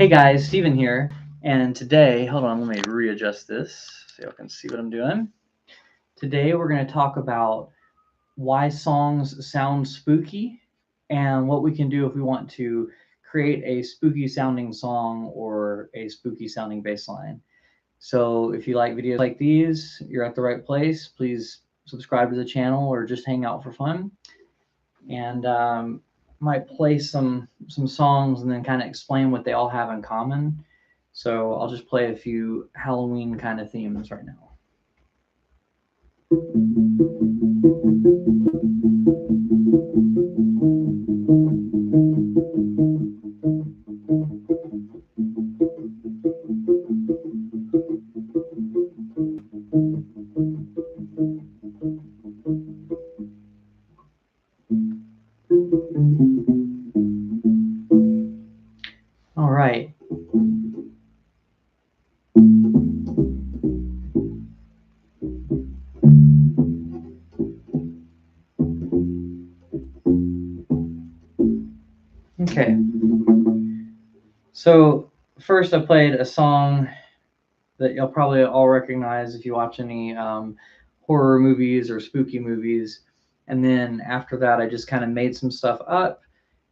Hey guys, Steven here, and today, hold on, let me readjust this so y'all can see what I'm doing. Today we're going to talk about why songs sound spooky and what we can do if we want to create a spooky sounding song or a spooky sounding bass line. So if you like videos like these, you're at the right place. Please subscribe to the channel or just hang out for fun. And might play some songs and then kind of explain what they all have in common. So I'll just play a few Halloween kind of themes right now. All right. Okay. So first I played a song that you'll probably all recognize if you watch any horror movies or spooky movies. And then after that, I just kind of made some stuff up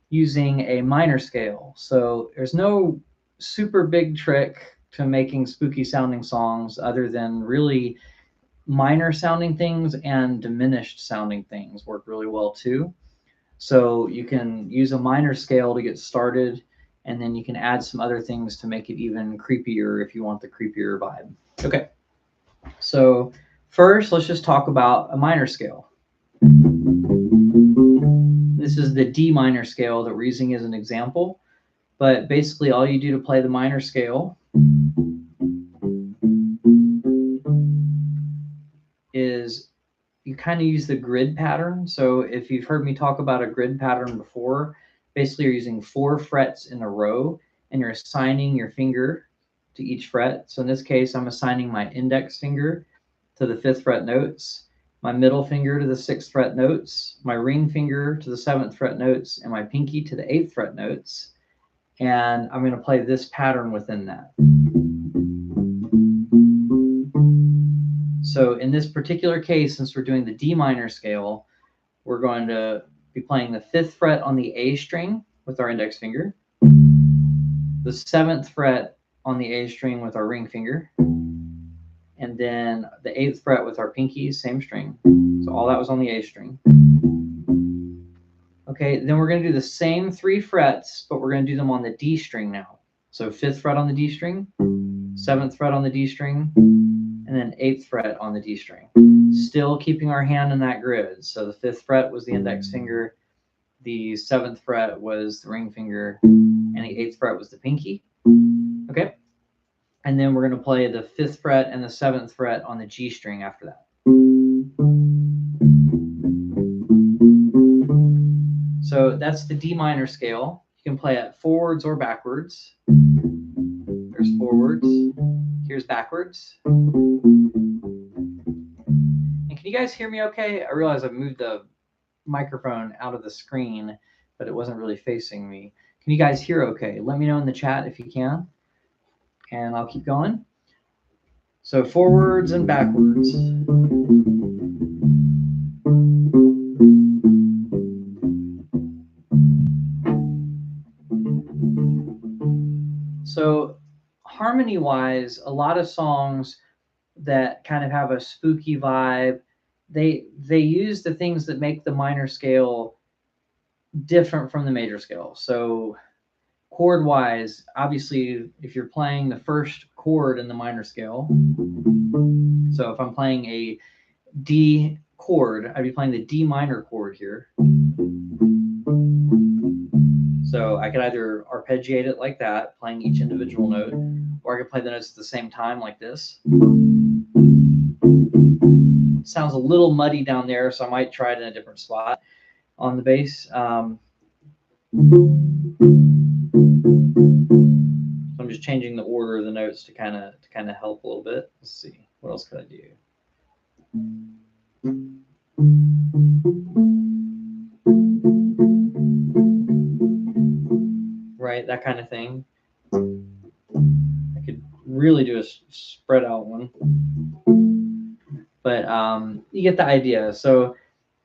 using a minor scale. So there's no super big trick to making spooky sounding songs other than really minor sounding things, and diminished sounding things work really well too. So you can use a minor scale to get started, and then you can add some other things to make it even creepier if you want the creepier vibe. Okay, so first let's just talk about a minor scale. This is the D minor scale that we're using as an example, but basically all you do to play the minor scale is you kind of use the grid pattern. So if you've heard me talk about a grid pattern before, basically you're using 4 frets in a row and you're assigning your finger to each fret. So in this case, I'm assigning my index finger to the 5th fret notes, my middle finger to the 6th fret notes, my ring finger to the 7th fret notes, and my pinky to the 8th fret notes. And I'm going to play this pattern within that. So in this particular case, since we're doing the D minor scale, we're going to be playing the 5th fret on the A string with our index finger, the 7th fret on the A string with our ring finger, and then the 8th fret with our pinky, same string. So all that was on the A string. Okay, then we're going to do the same 3 frets, but we're going to do them on the D string now. So 5th fret on the D string, 7th fret on the D string, and then 8th fret on the D string. Still keeping our hand in that grid. So the 5th fret was the index finger, the 7th fret was the ring finger, and the 8th fret was the pinky. Okay? And then we're going to play the 5th fret and the 7th fret on the G string after that. So that's the D minor scale. You can play it forwards or backwards. There's forwards. Here's backwards. And can you guys hear me okay? I realize I've moved the microphone out of the screen, but it wasn't really facing me. Can you guys hear okay? Let me know in the chat if you can, and I'll keep going. So forwards and backwards. So harmony-wise, a lot of songs that kind of have a spooky vibe, they use the things that make the minor scale different from the major scale. So chord-wise, obviously, if you're playing the first chord in the minor scale, so if I'm playing a D chord, I'd be playing the D minor chord here. So I could either arpeggiate it like that, playing each individual note, or I could play the notes at the same time like this. It sounds a little muddy down there, so I might try it in a different spot on the bass. So I'm just changing the order of the notes to kind of help a little bit. Let's see, what else could I do? Right, that kind of thing. really do a spread out one. But you get the idea. So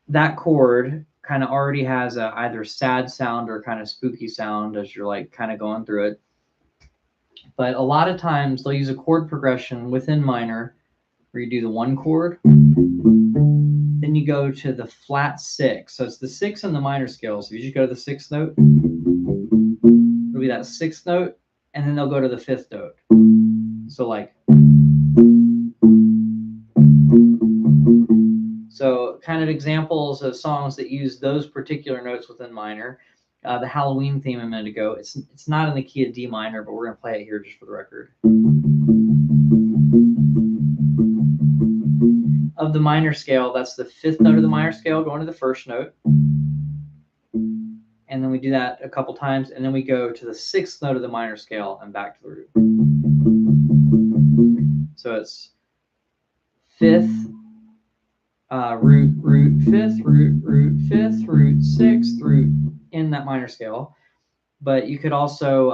that chord kind of already has a either sad sound or kind of spooky sound as you're like kind of going through it. But a lot of times they'll use a chord progression within minor where you do the one chord, then you go to the flat six. So it's the six in the minor scale. So you just go to the sixth note, it'll be that sixth note, and then they'll go to the fifth note. So like, so kind of examples of songs that use those particular notes within minor. The Halloween theme a minute ago, it's not in the key of D minor, but we're going to play it here just for the record. Of the minor scale, that's the fifth note of the minor scale going to the first note. And then we do that a couple times, and then we go to the sixth note of the minor scale and back to the root. So it's fifth, root, root, fifth, root, root, fifth, root, sixth, root in that minor scale. But you could also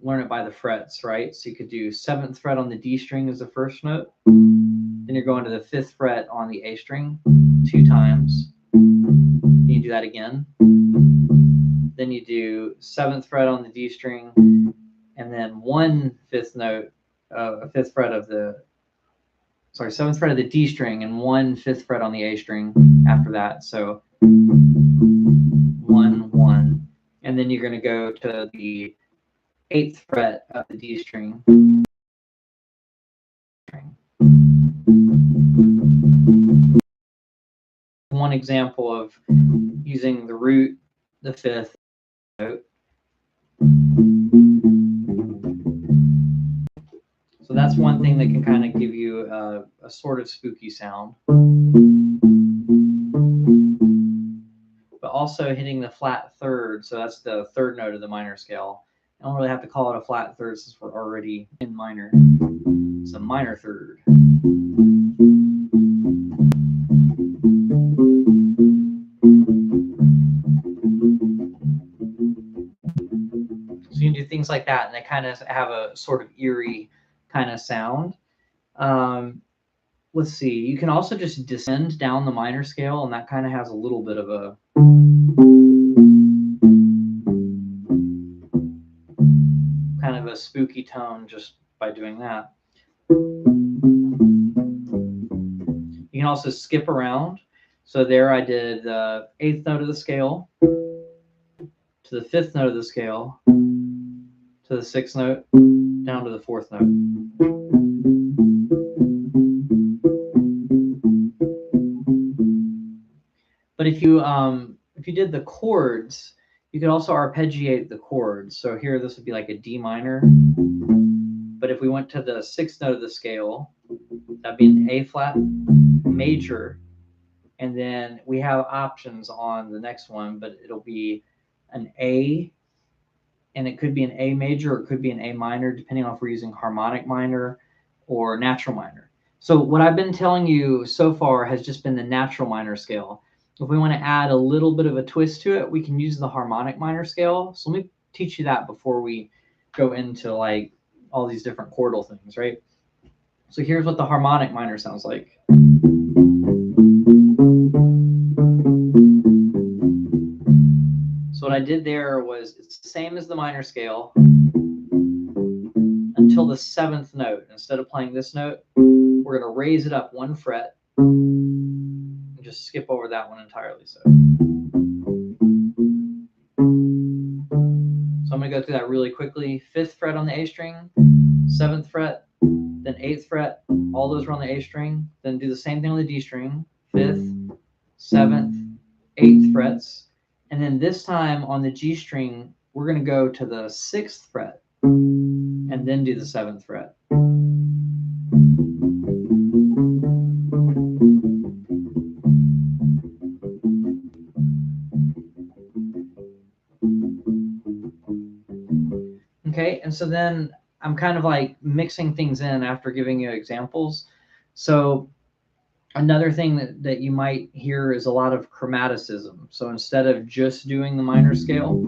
learn it by the frets, right? So you could do seventh fret on the D string as the first note. Then you're going to the fifth fret on the A string 2 times. Then you do that again. Then you do seventh fret on the D string, and then one fifth note, fifth fret of the, seventh fret of the D string, and one fifth fret on the A string after that. So 1, 1. And then you're going to go to the eighth fret of the D string. One example of using the root, the fifth note. So that's one thing that can kind of give you a sort of spooky sound. But also hitting the flat third, so that's the third note of the minor scale. I don't really have to call it a flat third since we're already in minor. It's a minor third. So you can do things like that, and they kind of have a sort of eerie kind of sound. Let's see, you can also just descend down the minor scale, and that kind of has a little bit of a kind of a spooky tone just by doing that. You can also skip around. So there I did the eighth note of the scale to the fifth note of the scale to the sixth note down to the fourth note. But if you did the chords, you could also arpeggiate the chords. So here this would be like a D minor. But if we went to the sixth note of the scale, that'd be an A flat major. And then we have options on the next one, but it'll be an A, and it could be an A major or it could be an A minor, depending on if we're using harmonic minor or natural minor. So what I've been telling you so far has just been the natural minor scale. If we want to add a little bit of a twist to it, we can use the harmonic minor scale. So let me teach you that before we go into like all these different chordal things, right? So here's what the harmonic minor sounds like. So what I did there was it's the same as the minor scale until the seventh note. Instead of playing this note, we're going to raise it up 1 fret and just skip over that one entirely. So I'm going to go through that really quickly. 5th fret on the A string, 7th fret, then 8th fret, all those are on the A string. Then do the same thing on the D string, 5th, 7th, 8th frets. And then this time on the G string, we're going to go to the 6th fret and then do the 7th fret. Okay, and so then I'm kind of like mixing things in after giving you examples. So another thing that you might hear is a lot of chromaticism. So instead of just doing the minor scale,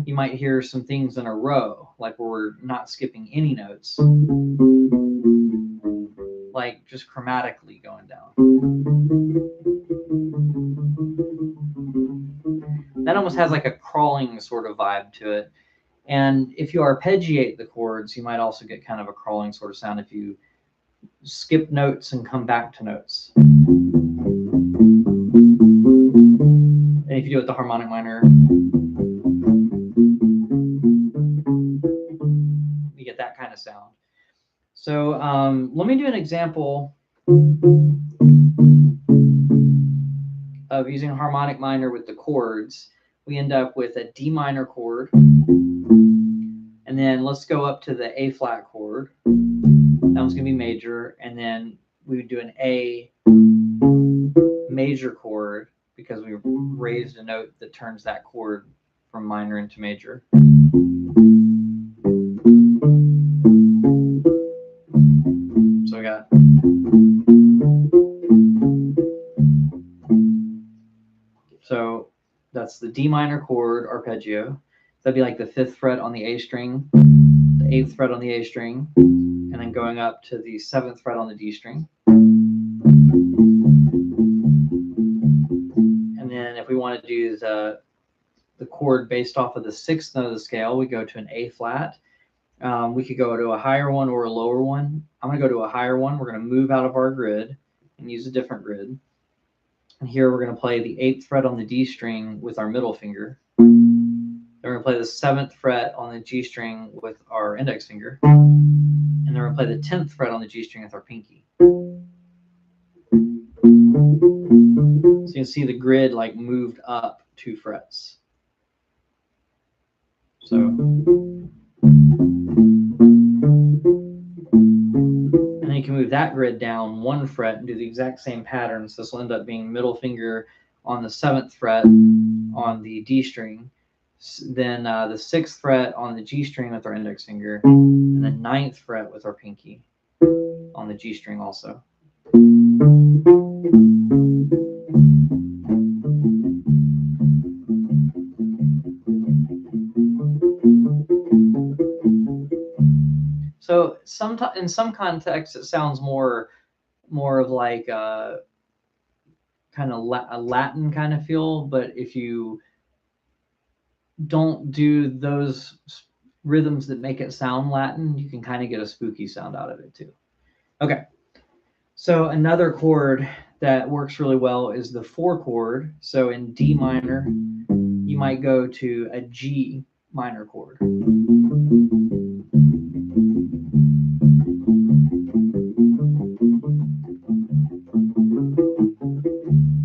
you you might hear some things in a row, like where we're not skipping any notes, like just chromatically going down. That almost has like a crawling sort of vibe to it. And if you arpeggiate the chords, you might also get kind of a crawling sort of sound if you skip notes and come back to notes. And if you do it with the harmonic minor, you get that kind of sound. So let me do an example of using a harmonic minor with the chords. We end up with a D minor chord, and then let's go up to the A flat chord. That one's going to be major, and then we would do an A major chord because we raised a note that turns that chord from minor into major. So we got so that's the D minor chord arpeggio. That'd be like the 5th fret on the A string, the 8th fret on the A string, and then going up to the 7th fret on the D string. And then if we want to do the chord based off of the 6th note of the scale, we go to an A flat. We could go to a higher one or a lower one. I'm going to go to a higher one. We're going to move out of our grid and use a different grid. And here we're going to play the 8th fret on the D string with our middle finger. Then we're going to play the 7th fret on the G string with our index finger. And then we're going to play the 10th fret on the G string with our pinky. So you can see the grid like moved up 2 frets. So, and then you can move that grid down 1 fret and do the exact same pattern. So this will end up being middle finger on the 7th fret on the D string, then the 6th fret on the G string with our index finger, and the 9th fret with our pinky on the G string also. So in some contexts, it sounds more of like kind of a Latin kind of feel, but if you don't do those rhythms that make it sound Latin, you can kind of get a spooky sound out of it too. Okay, so another chord that works really well is the 4 chord. So in D minor, you might go to a G minor chord.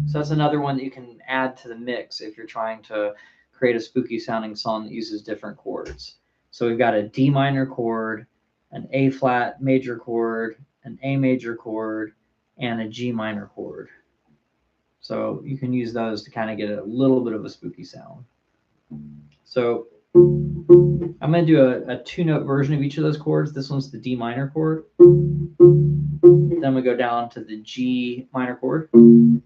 So that's another one that you can add to the mix if you're trying to create a spooky sounding song that uses different chords. So we've got a D minor chord, an A flat major chord, an A major chord, and a G minor chord. So you can use those to kind of get a little bit of a spooky sound. So I'm going to do a 2-note version of each of those chords. This one's the D minor chord. Then we go down to the G minor chord. Then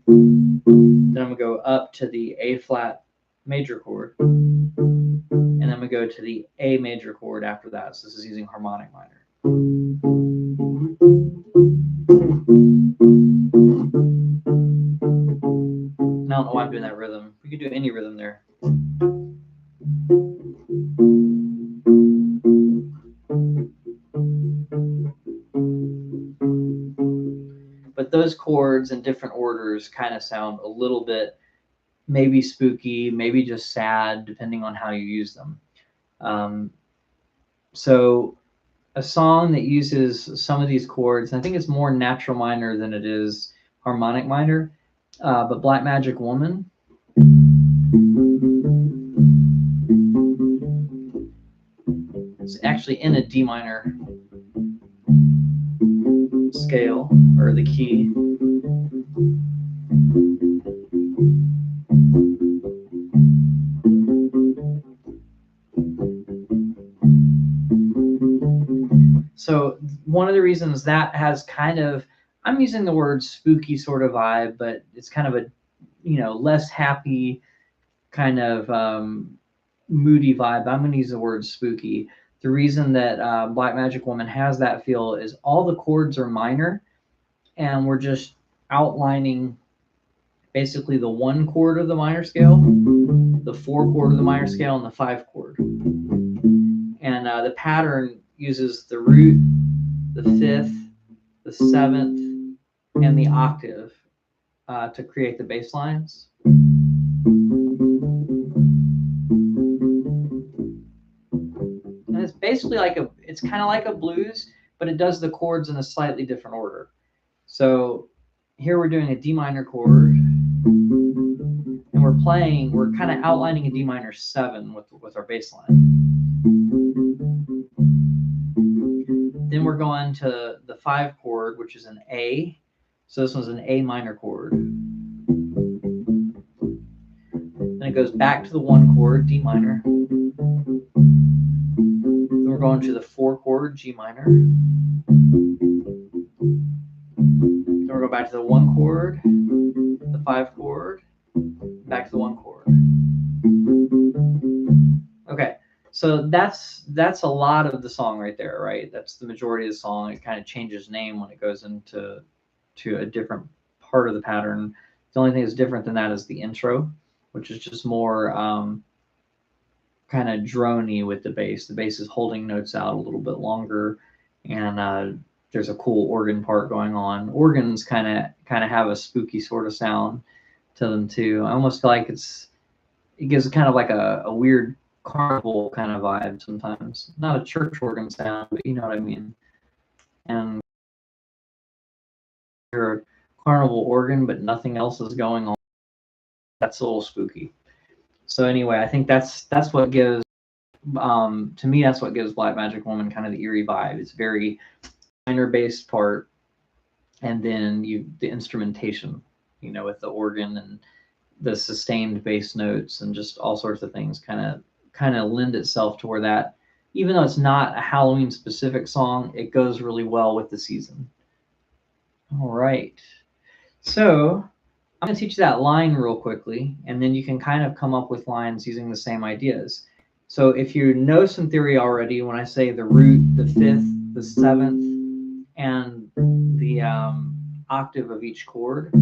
I'm going to go up to the A flat major chord. And then we go to the A major chord after that. So this is using harmonic minor. And I don't know why I'm doing that rhythm. We could do any rhythm there. But those chords in different orders kind of sound a little bit maybe spooky, maybe just sad, depending on how you use them. So a song that uses some of these chords, and I think it's more natural minor than it is harmonic minor, but Black Magic Woman. It's actually in a D minor scale, or the key. So one of the reasons that has kind of, I'm using the word spooky sort of vibe, but it's kind of a, less happy kind of moody vibe. I'm going to use the word spooky. The reason that Black Magic Woman has that feel is all the chords are minor, and we're just outlining basically the 1 chord of the minor scale, the 4 chord of the minor scale, and the 5 chord. And the pattern uses the root, the 5th, the 7th, and the octave to create the bass lines. And it's basically it's kind of like a blues, but it does the chords in a slightly different order. So here we're doing a D minor chord, and we're kind of outlining a D minor 7 with our bass line. Then we're going to the 5 chord, which is an A. So this one's an A minor chord. Then it goes back to the 1 chord, D minor. Then we're going to the 4 chord, G minor. Then we're going back to the 1 chord, the 5 chord, back to the 1 chord. Okay, so that's a lot of the song right there, right? That's the majority of the song. It kind of changes name when it goes into a different part of the pattern. The only thing that's different than that is the intro, which is just more kind of drony with the bass. The bass is holding notes out a little bit longer, and there's a cool organ part going on. Organs kind of have a spooky sort of sound to them too. I almost feel like it gives kind of like a weird carnival kind of vibe sometimes. Not a church organ sound, but you know what I mean. And you're a carnival organ, but nothing else is going on. That's a little spooky. So anyway, I think that's what gives to me, that's what gives Black Magic Woman kind of the eerie vibe. It's very minor based part, and then the instrumentation, with the organ and the sustained bass notes and just all sorts of things kind of lend itself to where that, even though it's not a Halloween specific song, it goes really well with the season. All right. So I'm going to teach you that line real quickly, and then you can kind of come up with lines using the same ideas. So if you know some theory already, when I say the root, the 5th, the 7th, and the octave of each chord,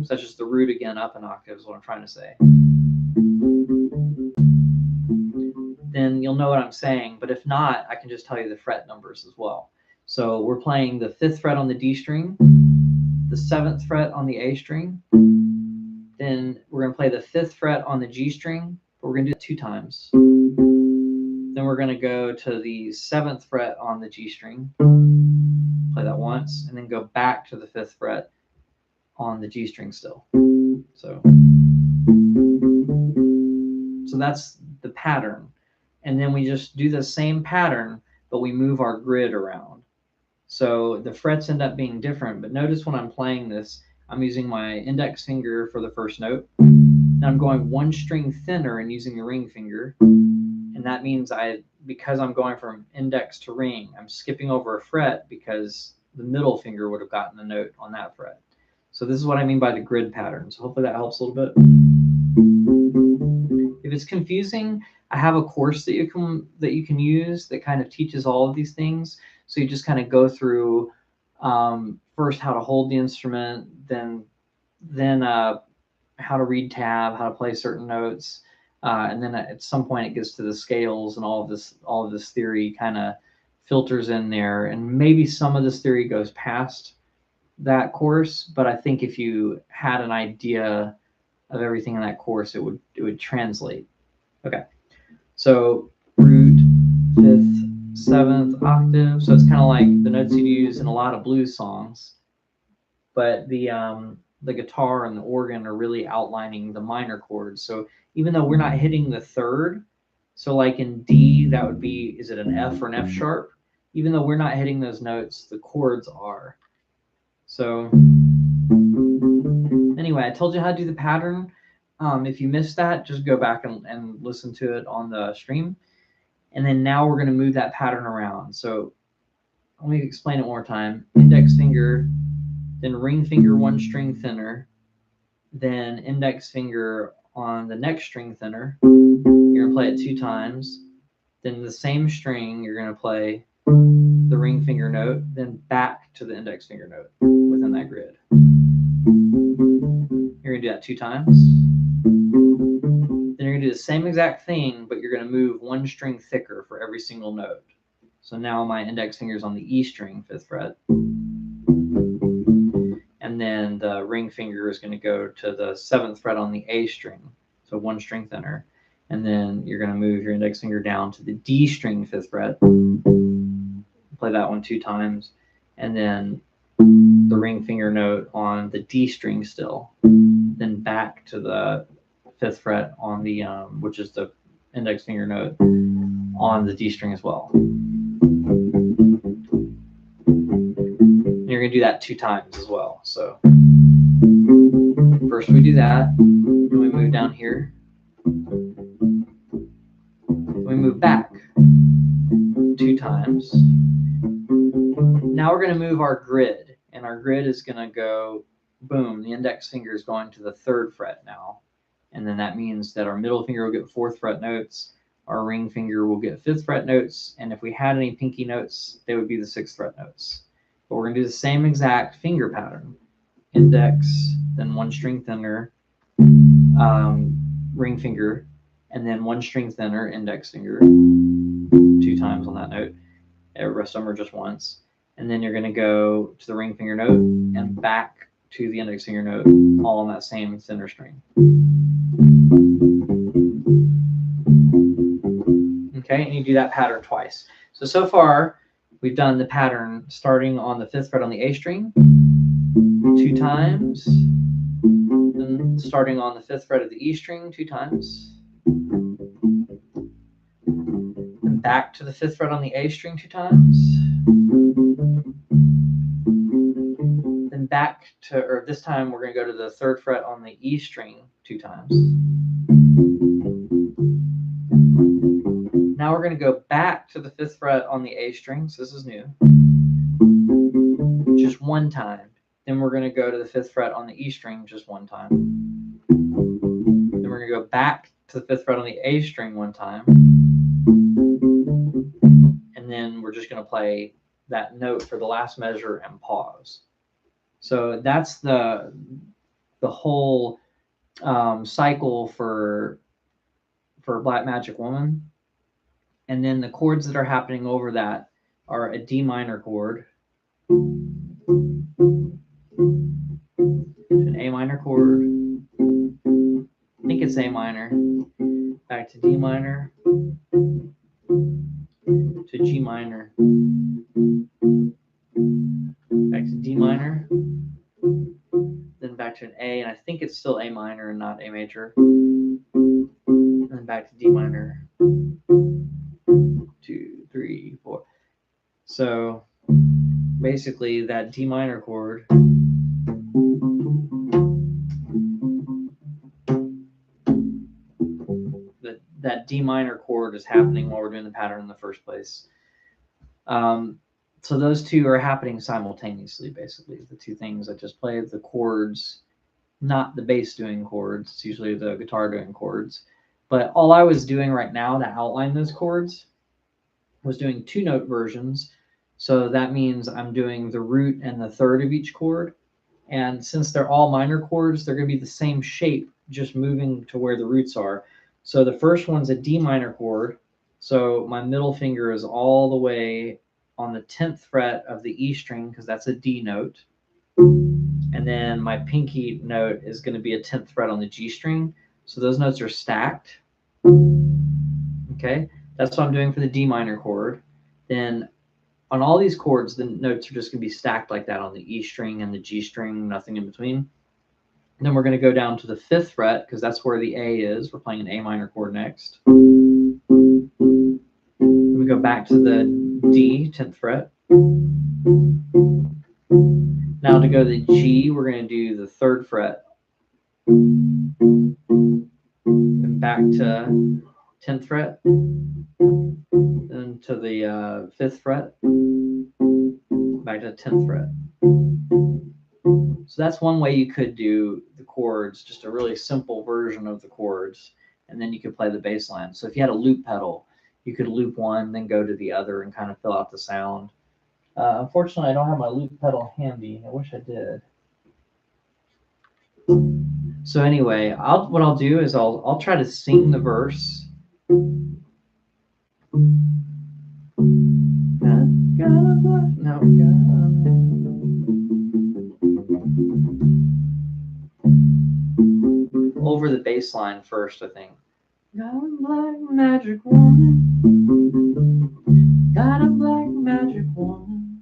such as the root again up an octave is what I'm trying to say, then you'll know what I'm saying. But if not, I can just tell you the fret numbers as well. So we're playing the 5th fret on the D string, the 7th fret on the A string, then we're going to play the 5th fret on the G string, but we're going to do it 2 times. Then we're going to go to the 7th fret on the G string, play that once, and then go back to the 5th fret on the G string still. So that's the pattern. And then we just do the same pattern, but we move our grid around. So the frets end up being different, but notice when I'm playing this, I'm using my index finger for the first note. Now I'm going 1 string thinner and using the ring finger. And that means because I'm going from index to ring, I'm skipping over a fret because the middle finger would have gotten a note on that fret. So this is what I mean by the grid pattern. So hopefully that helps a little bit. If it's confusing, I have a course that you can use that kind of teaches all of these things. So you just kind of go through first how to hold the instrument, then how to read tab, how to play certain notes, and then at some point it gets to the scales, and all of this theory kind of filters in there. And maybe some of this theory goes past that course, but I think if you had an idea of everything in that course, it would translate. Okay, so root, 5th, 7th, octave. So it's kind of like the notes you use in a lot of blues songs, but the guitar and the organ are really outlining the minor chords. So even though we're not hitting the 3rd, so like in D, that would be, is it an F or an F sharp? Even though we're not hitting those notes, the chords are. So anyway, I told you how to do the pattern. If you missed that, just go back and listen to it on the stream. And then now we're going to move that pattern around. So let me explain it one more time. Index finger, then ring finger 1 string thinner, then index finger on the next string thinner, You're going to play it 2 times. Then the same string, you're going to play the ring finger note, then back to the index finger note within that grid. You're going to do that 2 times. Then you're going to do the same exact thing, but you're going to move 1 string thicker for every single note. So now my index finger is on the E string, 5th fret. And then the ring finger is going to go to the 7th fret on the A string, so 1 string thinner. And then you're going to move your index finger down to the D string, 5th fret. Play that one 2 times. And then the ring finger note on the D string still. Then back to the 5th fret on the, which is the index finger note on the D string as well. And you're going to do that 2 times as well. So first we do that, then we move down here, then we move back 2 times. Now we're going to move our grid, and our grid is going to go, boom, the index finger is going to the 3rd fret now. And then that means that our middle finger will get 4th fret notes, our ring finger will get 5th fret notes, and if we had any pinky notes, they would be the 6th fret notes. But we're going to do the same exact finger pattern. Index, then 1 string thinner, ring finger, and then 1 string thinner, index finger, 2 times on that note. The rest of them are just once. And then you're going to go to the ring finger note and back to the index finger note, all on that same thinner string. Okay, and you do that pattern twice. So far, we've done the pattern starting on the 5th fret on the A string, 2 times, then starting on the 5th fret of the E string, 2 times, then back to the 5th fret on the A string 2 times, then back to, or this time we're going to go to the 3rd fret on the E string 2 times. Now we're going to go back to the 5th fret on the A string, so this is new, just 1 time. Then we're going to go to the 5th fret on the E string just 1 time. Then we're going to go back to the 5th fret on the A string 1 time. And then we're just going to play that note for the last measure and pause. So that's the whole cycle for Black Magic Woman. And then the chords that are happening over that are a D minor chord, an A minor chord, I think it's A minor, back to D minor, to G minor, back to D minor, then back to an A, and I think it's still A minor and not A major, and then back to D minor, 2, 3, 4. So basically that D minor chord that D minor chord is happening while we're doing the pattern in the first place. So those two are happening simultaneously, basically. The 2 things I just played, the chords, not the bass doing chords, it's usually the guitar doing chords. But all I was doing right now to outline those chords was doing 2-note versions. So that means I'm doing the root and the 3rd of each chord. And since they're all minor chords, they're going to be the same shape, just moving to where the roots are. So the first one's a D minor chord. So my middle finger is all the way on the 10th fret of the E string, because that's a D note. And then my pinky note is going to be a 10th fret on the G string. So those notes are stacked. Okay, that's what I'm doing for the D minor chord. Then on all these chords, the notes are just going to be stacked like that on the E string and the G string, nothing in between. And then we're going to go down to the 5th fret, because that's where the A is. We're playing an A minor chord next. Then we go back to the D, 10th fret. Now to go to the G, we're going to do the 3rd fret. Then back to 10th fret. Then to the 5th fret. Back to the 10th fret. So that's one way you could do the chords, just a really simple version of the chords. and then you could play the bass line. So if you had a loop pedal, you could loop one, then go to the other and kind of fill out the sound. Unfortunately, I don't have my loop pedal handy. I wish I did. So anyway, what I'll do is I'll try to sing the verse. Over the bass line first, I think. Got a black magic woman. Got a black magic woman.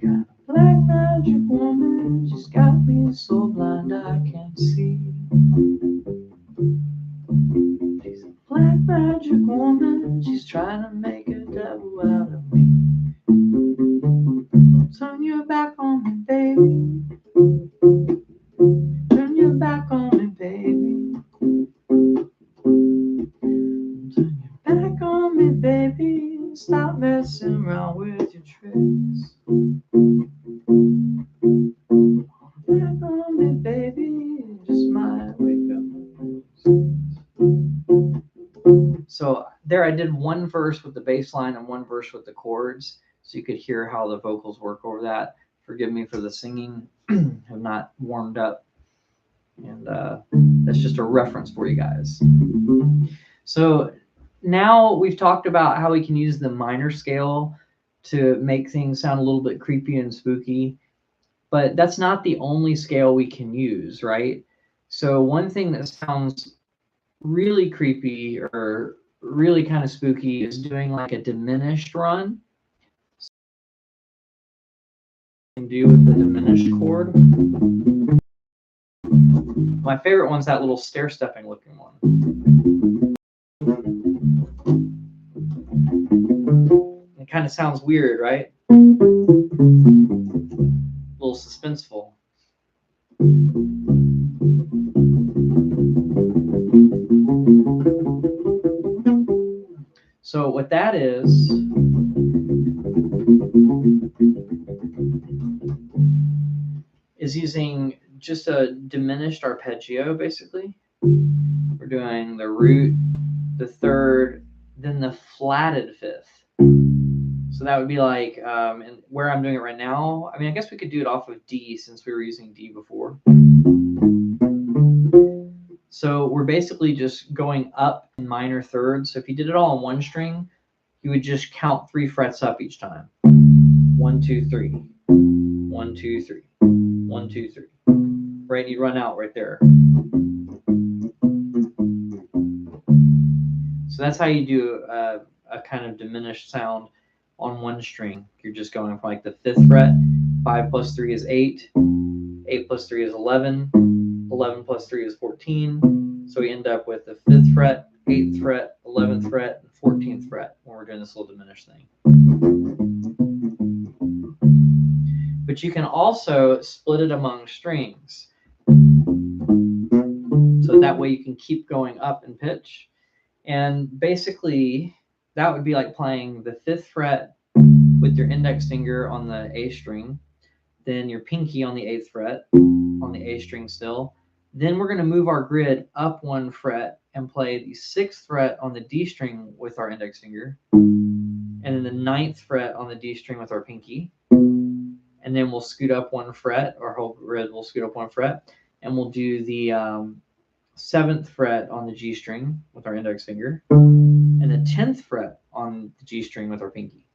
Got a black magic woman. She's got me so blind I can't see. She's a black magic woman. She's trying to make a devil out of me. Turn your back on me, baby. Turn your back on me, baby. Turn your back on me, baby. Stop messing around with your tricks. Back on me, baby. Just might wake up. So there I did one verse with the bass line and one verse with the chords, so you could hear how the vocals work over that. Forgive me for the singing. Have not warmed up, and that's just a reference for you guys. So now we've talked about how we can use the minor scale to make things sound a little bit creepy and spooky, but that's not the only scale we can use, right? So one thing that sounds really creepy or really kind of spooky is doing like a diminished run. Can do with the diminished chord. My favorite one's that little stair-stepping looking one. It kind of sounds weird, right? A little suspenseful. So what that is using just a diminished arpeggio, basically. We're doing the root, the third, then the flatted fifth. So that would be like, and where I'm doing it right now, I mean, I guess we could do it off of D since we were using D before. So we're basically just going up in minor thirds. So if you did it all on one string, you would just count 3 frets up each time. 1, 2, 3. 1, 2, 3. 1, 2, 3. Right, you run out right there. So that's how you do a kind of diminished sound on one string. You're just going from like the 5th fret. 5 plus 3 is 8. 8 plus 3 is 11. 11 plus 3 is 14. So we end up with the 5th fret, 8th fret, 11th fret, and 14th fret when we're doing this little diminished thing. But you can also split it among strings. So that way you can keep going up in pitch. And basically, that would be like playing the 5th fret with your index finger on the A string, then your pinky on the 8th fret on the A string still. Then we're going to move our grid up 1 fret and play the 6th fret on the D string with our index finger, and then the 9th fret on the D string with our pinky. And then we'll scoot up 1 fret, our whole grid will scoot up 1 fret, and we'll do the 7th fret on the G string with our index finger, and the 10th fret on the G string with our pinky.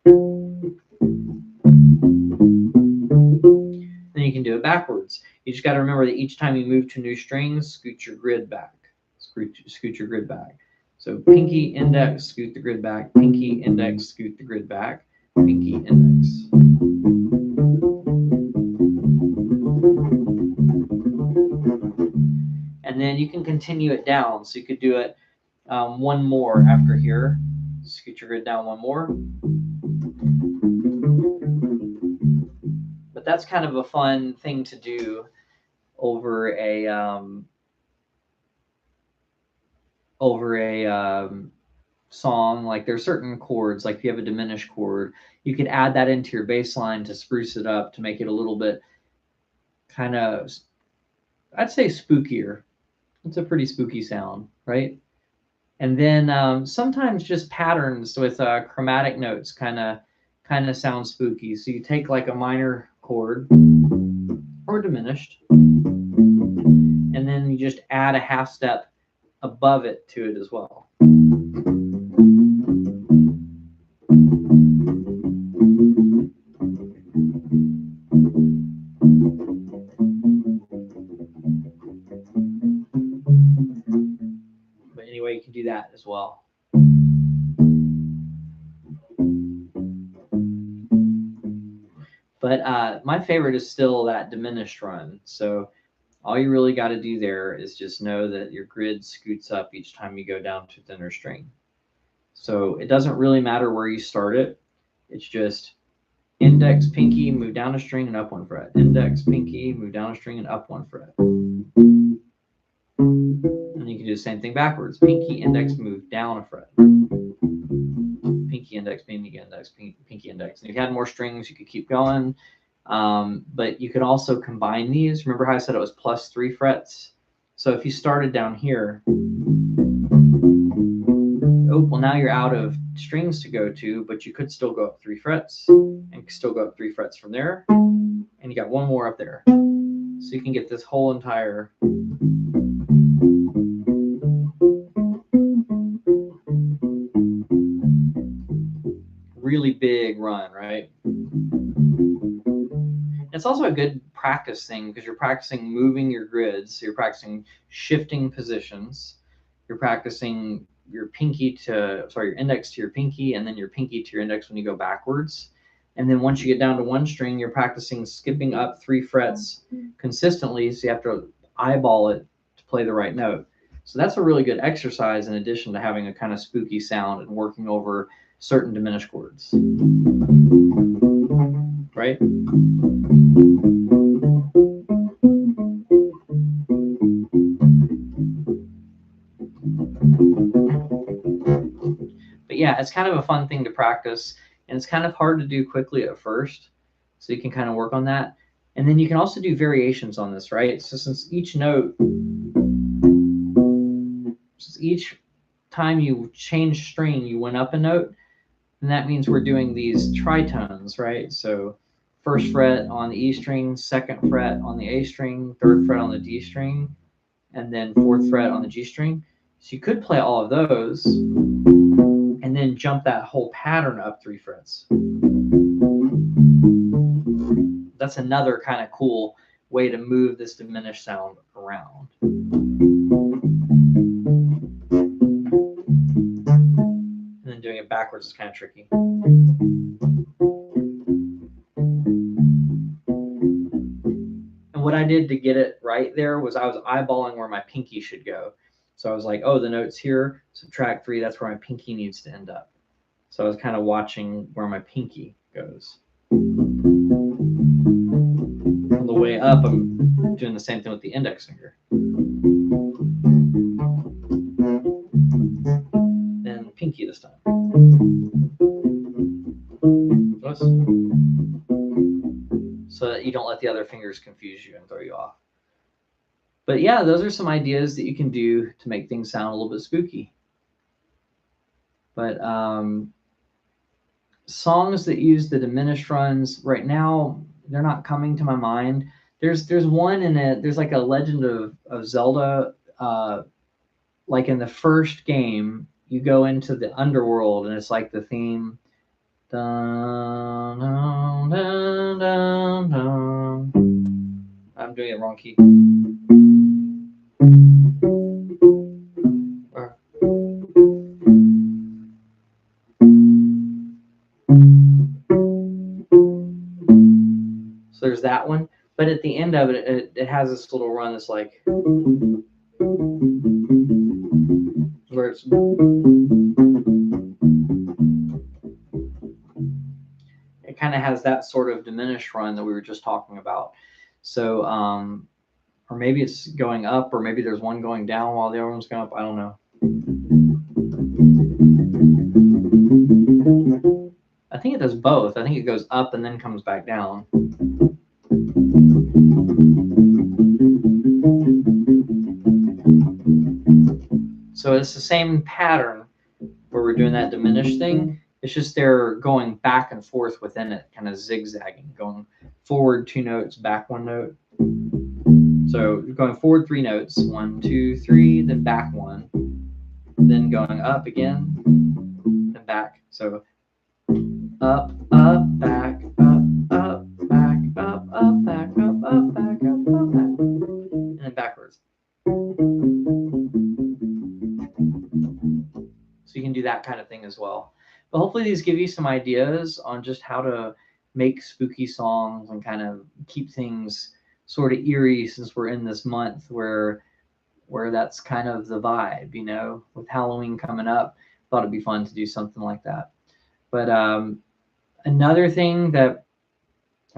Then you can do it backwards. You just got to remember that each time you move to new strings, scoot your grid back. Scoot your grid back. So pinky, index, scoot the grid back. Pinky, index, scoot the grid back. Pinky, index. And then you can continue it down. So you could do it one more after here. Scoot your grid down one more. But that's kind of a fun thing to do over a song. Like there's certain chords, like if you have a diminished chord, you could add that into your bass line to spruce it up, to make it a little bit kind of, I'd say, spookier. It's a pretty spooky sound, right? And then sometimes just patterns with chromatic notes kind of sound spooky. So you take like a minor chord or diminished, and then you just add a half step above it to it as well. But anyway, you can do that as well. But my favorite is still that diminished run. So all you really got to do there is just know that your grid scoots up each time you go down to thinner string. So it doesn't really matter where you start it. It's just index, pinky, move down a string and up one fret. Index, pinky, move down a string and up one fret. And you can do the same thing backwards. Pinky, index, move down a fret. Pinky, index, pinky, index, pinky, index. And if you had more strings, you could keep going. But you could also combine these. Remember how I said it was plus 3 frets? So if you started down here, oh, well, now you're out of strings to go to, but you could still go up 3 frets and still go up 3 frets from there. And you got one more up there. So you can get this whole entire really big run, right? It's also a good practice thing because you're practicing moving your grids. So you're practicing shifting positions. You're practicing your your index to your pinky, and then your pinky to your index when you go backwards. And then once you get down to one string, you're practicing skipping up 3 frets consistently. So you have to eyeball it to play the right note. So that's a really good exercise in addition to having a kind of spooky sound and working over certain diminished chords. Right? But yeah, it's kind of a fun thing to practice, and it's kind of hard to do quickly at first. So you can kind of work on that. And then you can also do variations on this, right? So since each time you change string, you went up a note, and that means we're doing these tritones, right? So first fret on the E string, second fret on the A string, third fret on the D string, and then fourth fret on the G string. So you could play all of those and then jump that whole pattern up 3 frets. That's another kind of cool way to move this diminished sound around. And then doing it backwards is kind of tricky. And what I did to get it right there was I was eyeballing where my pinky should go. So I was like, oh, the note's here, subtract 3, that's where my pinky needs to end up. So I was kind of watching where my pinky goes. On the way up, I'm doing the same thing with the index finger. Then pinky this time. So that you don't let the other fingers confuse you and throw you off. But yeah, those are some ideas that you can do to make things sound a little bit spooky. But songs that use the diminished runs right now, they're not coming to my mind. There's one in it. There's like a Legend of Zelda. Like in the first game, you go into the underworld, and it's like the theme. Dun, dun, dun, dun, dun. I'm doing it wrong key. So there's that one, but at the end of it, it has this little run that's like where it's it kind of has that sort of diminished run that we were just talking about. So or maybe it's going up, or maybe there's one going down while the other one's going up. I don't know. I think it does both. I think it goes up and then comes back down. So it's the same pattern where we're doing that diminished thing. It's just they're going back and forth within it, kind of zigzagging, going forward 2 notes, back 1 note. So you're going forward 3 notes, 1, 2, 3, then back 1, then going up again, then back. So up, up, back, up, up, back, up, back, up, back, up, back, and then backwards. So you can do that kind of thing as well. But hopefully these give you some ideas on just how to make spooky songs and kind of keep things sort of eerie, since we're in this month where that's kind of the vibe, you know, with Halloween coming up. Thought it'd be fun to do something like that. But another thing that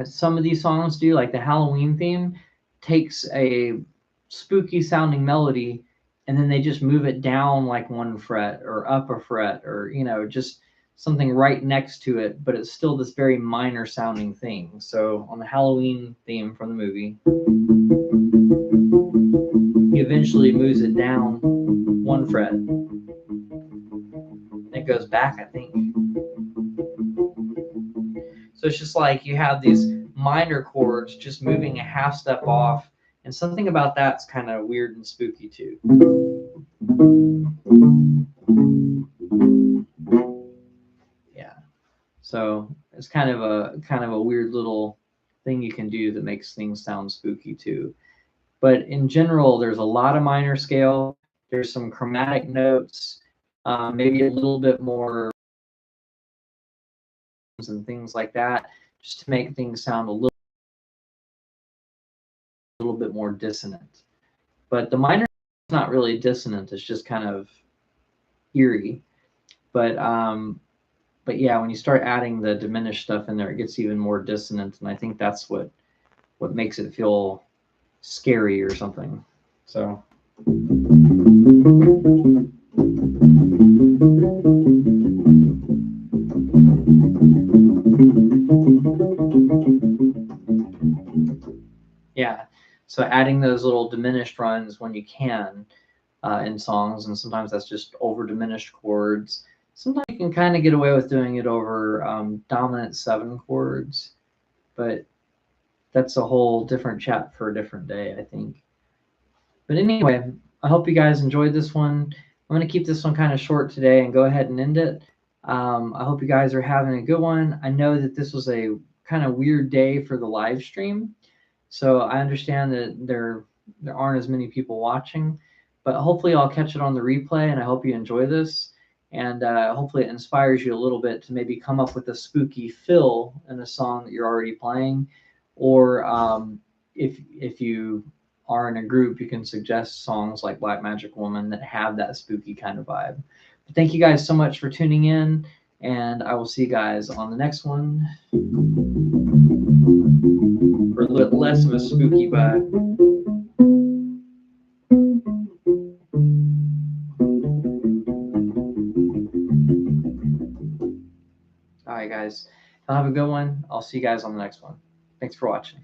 some of these songs do, like the Halloween theme, takes a spooky sounding melody and then they just move it down like 1 fret or up a fret, or, you know, just something right next to it, but it's still this very minor sounding thing. So on the Halloween theme from the movie, he eventually moves it down 1 fret. It goes back, I think. So it's just like you have these minor chords just moving a half step off, and something about that's kind of weird and spooky too. Yeah. So it's kind of a weird little thing you can do that makes things sound spooky too. But in general, there's a lot of minor scale. There's some chromatic notes, maybe a little bit more and things like that, just to make things sound a little bit more dissonant. But the minor is not really dissonant; it's just kind of eerie. But yeah, when you start adding the diminished stuff in there, it gets even more dissonant, and I think that's what makes it feel scary or something. So. Yeah, so adding those little diminished runs when you can in songs, and sometimes that's just over diminished chords. Sometimes you can kind of get away with doing it over dominant 7 chords, but that's a whole different chat for a different day, I think. But anyway, I hope you guys enjoyed this one. I'm going to keep this one kind of short today and go ahead and end it. I hope you guys are having a good one. I know that this was a kind of weird day for the live stream, so I understand that there aren't as many people watching, but hopefully I'll catch it on the replay, and I hope you enjoy this, and hopefully it inspires you a little bit to maybe come up with a spooky fill in a song that you're already playing, or if you are in a group, you can suggest songs like Black Magic Woman that have that spooky kind of vibe. But thank you guys so much for tuning in, and I will see you guys on the next one for a little bit less of a spooky vibe. All right, guys. Have a good one. I'll see you guys on the next one. Thanks for watching.